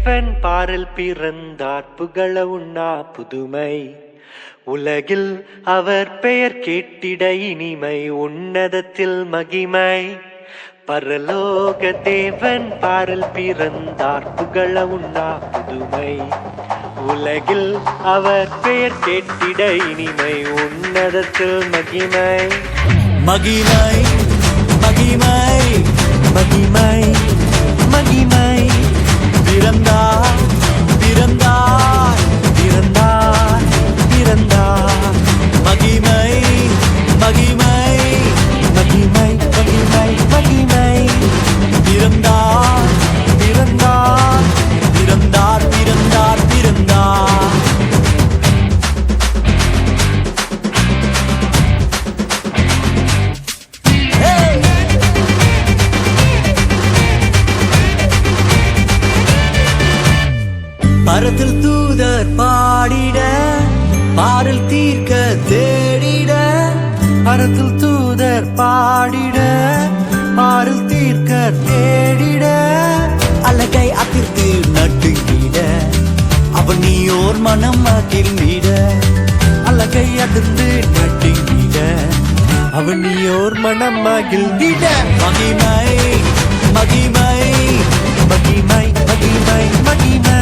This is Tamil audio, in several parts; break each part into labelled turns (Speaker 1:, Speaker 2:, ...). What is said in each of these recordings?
Speaker 1: தேவன் பாரில் பிறந்தார் புகழ உண்ணா புதுமை உலகில் அவர் பெயர் கேட்டிட இனிமை உன்னதத்தில் மகிமை பரலோக தேவன் பாரில் பிறந்தார் புகழ உண்ணா புதுமை உலகில் அவர் பெயர் கேட்டிட இனிமை உன்னதத்தில் மகிமை
Speaker 2: மகிமை மகிமை
Speaker 1: மகிமை மகிமை
Speaker 2: பிறந்தார் பிறந்தார்
Speaker 1: பிறந்தார் பிறந்தார்
Speaker 2: மகிமை மகிமை
Speaker 1: மகிமை மகிமை மகிமை
Speaker 2: பிறந்தார்
Speaker 1: பிறந்தார்
Speaker 2: பிறந்தார் பிறந்தார் பிறந்தார் பரத்தில் தூதர் பாடிட பாரில் தீர்க்க தேடிட
Speaker 1: பரத்தில் தூதர் பாடிட பாரில் தீர்க்க தேடிட
Speaker 2: அழகை அதிர்த்து நட்டுங்கிட அவன் நீயோர் மனம் மகிழ்ந்திட
Speaker 1: அழகை அதிர்ந்து நட்டுங்கிட அவனியோர் மனம் மகிழ்ந்திட
Speaker 2: மகிமை மகிமை
Speaker 1: மகிமை மகிமை மகிமை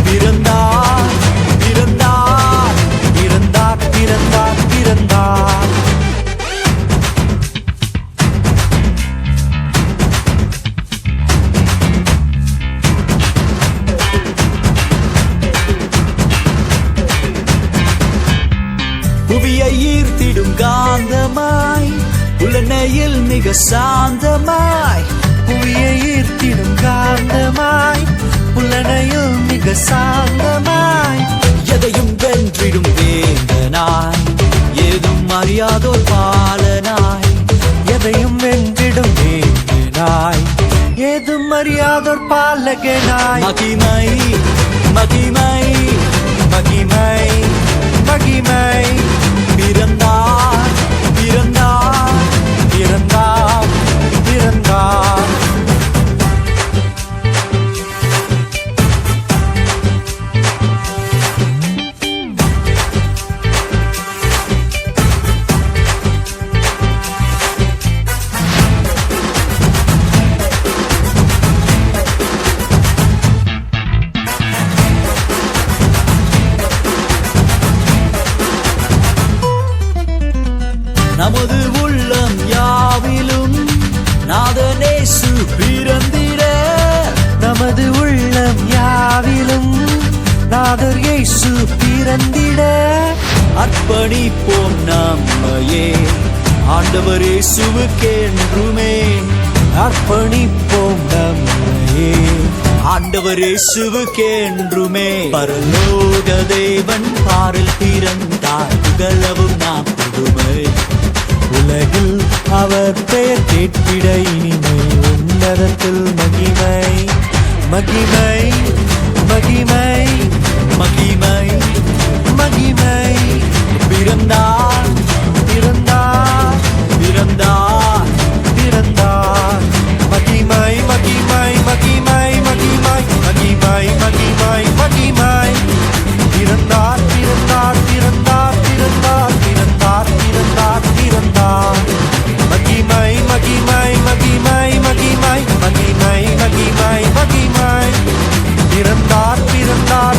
Speaker 2: பிறந்தார் பிறந்தார்
Speaker 1: பிறந்தார் பிறந்தார் பிறந்தார்
Speaker 2: புவியை ஈர்த்திடும் காந்தமாய் உலனையில் மிக சாந்தமாய்
Speaker 1: புவியை ஈர்த்திடும் காந்தமாய் புலனையில் மிக சாந்தமாய்
Speaker 2: எதையும் வென்றிடும் வேந்தனாய் ஏதும் அறியாதோர் பாலனாய்
Speaker 1: எதையும் வென்றிடும் வேந்தனாய் ஏதும் அறியாதோர் பாலகனாய்
Speaker 2: மகிமை மகிமை
Speaker 1: மகிமை மகிமை
Speaker 2: பிறந்தார் பிறந்தார்
Speaker 1: பிறந்தார் பிறந்தார்
Speaker 2: நமது உள்ளம் யாவிலும் நாதனேசு பிறந்திட
Speaker 1: நமது உள்ளம் யாவிலும் நாதர் இயேசு பிறந்திட
Speaker 2: அர்ப்பணிப்போம் நம்மையே ஆண்டவர் இயேசுவுக்கென்றுமே
Speaker 1: அர்ப்பணிப்போம் நம்மையே
Speaker 2: ஆண்டவர் இயேசுவுக்கென்றுமே பரலோக தேவன் பாரில் பிறந்தார் புகழவும் நாம் புதுமை
Speaker 1: உலகில் அவர் பெயர் கேட்பிட இனிமை உன்னதத்தில் மகிமை மகிமை மகிமை
Speaker 2: மகிமை
Speaker 1: மகிமை
Speaker 2: பிறந்தார்
Speaker 1: பிறந்தார்
Speaker 2: பிறந்தார்
Speaker 1: பிறந்தார் மகிமை மகிமை மகிமை மகிமை மகிமை மகிமை மகிமை பிறந்தார் பிறந்தார் பிறந்தார் பிறந்தார் பிறந்தார் பிறந்தார் பிறந்தார் மகிமை மகிமை மகிமை மகிமை மகிமை மகிமை மகிமை பிறந்தார் பிறந்தார்